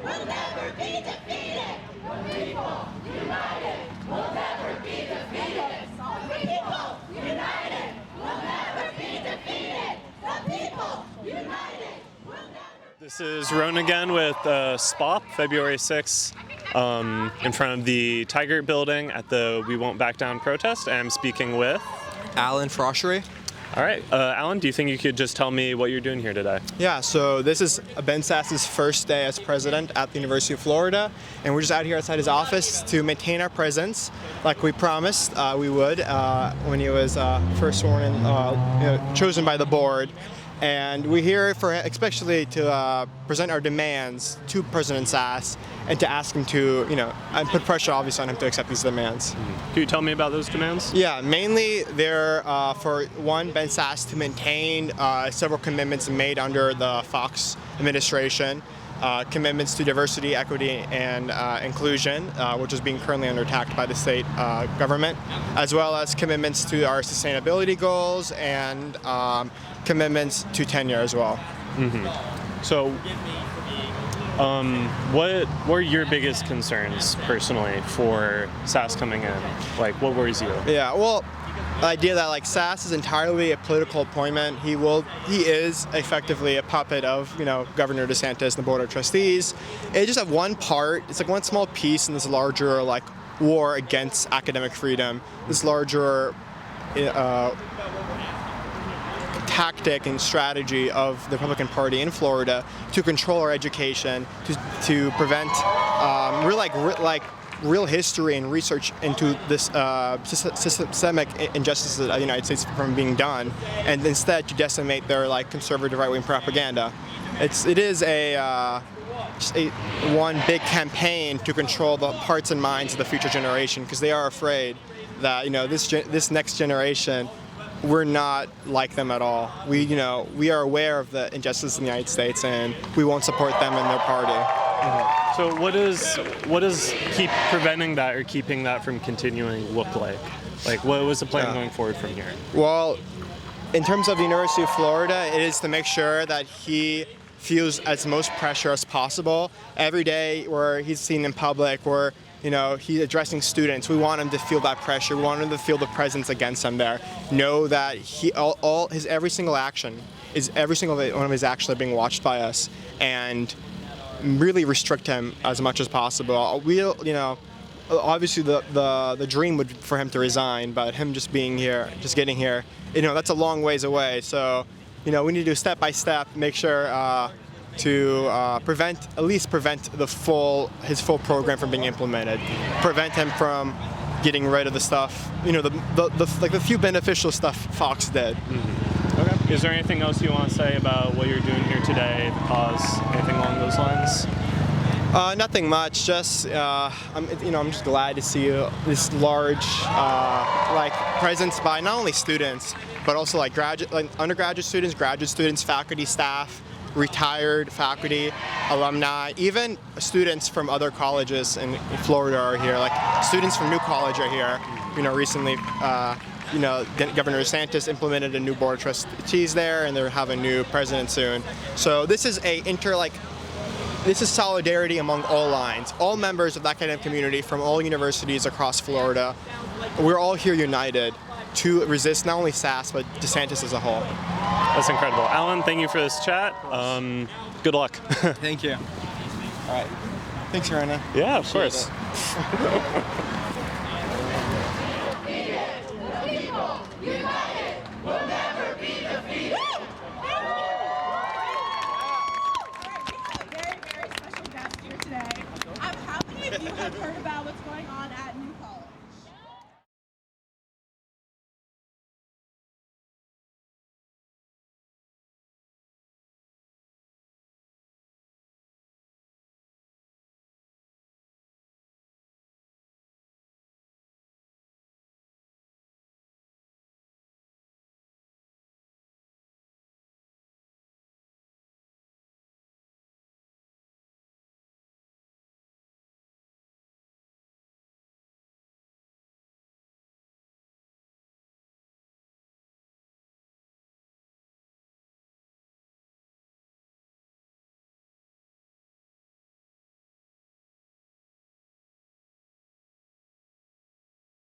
will never be defeated. The people united will never be defeated. The people united will never be defeated. The people united will never. This is Ronan again with SPOP, February 6th, in front of the Tiger building at the We Won't Back Down protest. I'm speaking with Allan Frascheri. All right, Allan, do you think you could just tell me what you're doing here today? Yeah, so this is Ben Sasse's first day as president at the University of Florida, and we're just out here outside his office to maintain our presence, like we promised we would when he was first sworn in, chosen by the board. And we're here for especially to present our demands to President Sasse and to ask him to, and put pressure obviously on him to accept these demands. Can you tell me about those demands? Yeah, mainly they're for one, Ben Sasse to maintain several commitments made under the Fox administration, commitments to diversity, equity, and inclusion, which is being currently under attack by the state government, as well as commitments to our sustainability goals and commitments to tenure as well. Mm-hmm. So, what were your biggest concerns personally for Sasse coming in? Like, what worries you? Yeah, well, the idea that Sasse is entirely a political appointment. He is effectively a puppet of Governor DeSantis and the Board of Trustees. It just have one part. It's like one small piece in this larger war against academic freedom. This larger tactic and strategy of the Republican Party in Florida to control our education, to prevent real history and research into this systemic injustices of the United States from being done, and instead to decimate their conservative right-wing propaganda. It is one big campaign to control the hearts and minds of the future generation, because they are afraid that this next generation, we're not like them at all. We are aware of the injustice in the United States, and we won't support them in their party. Mm-hmm. So what does keep preventing that or keeping that from continuing look like? What was the plan going forward from here? Well, in terms of the University of Florida, it is to make sure that he feels as most pressure as possible. Every day where he's seen in public, where he's addressing students, we want him to feel that pressure. We want him to feel the presence against him there. Know that his every single action is every single one of his actions are being watched by us, and really restrict him as much as possible. Obviously the dream would for him to resign, but him just being here, just getting here, that's a long ways away. So, we need to do step by step, make sure to at least prevent his full program from being implemented, prevent him from getting rid of the stuff, the few beneficial stuff Fox did. Mm-hmm. Okay. Is there anything else you want to say about what you're doing here today, the cause, anything along those lines? Nothing much. Just I'm just glad to see this large presence by not only students, but also undergraduate students, graduate students, faculty, staff, retired faculty, alumni, even students from other colleges in Florida are here. Students from New College are here. Recently, Governor DeSantis implemented a new board of trustees there, and they'll have a new president soon. So this is this is solidarity among all lines, all members of the academic community from all universities across Florida. We're all here united to resist not only Sasse, but DeSantis as a whole. That's incredible. Allan, thank you for this chat. Good luck. Thank you. All right. Thanks, Ronan. Yeah, of course.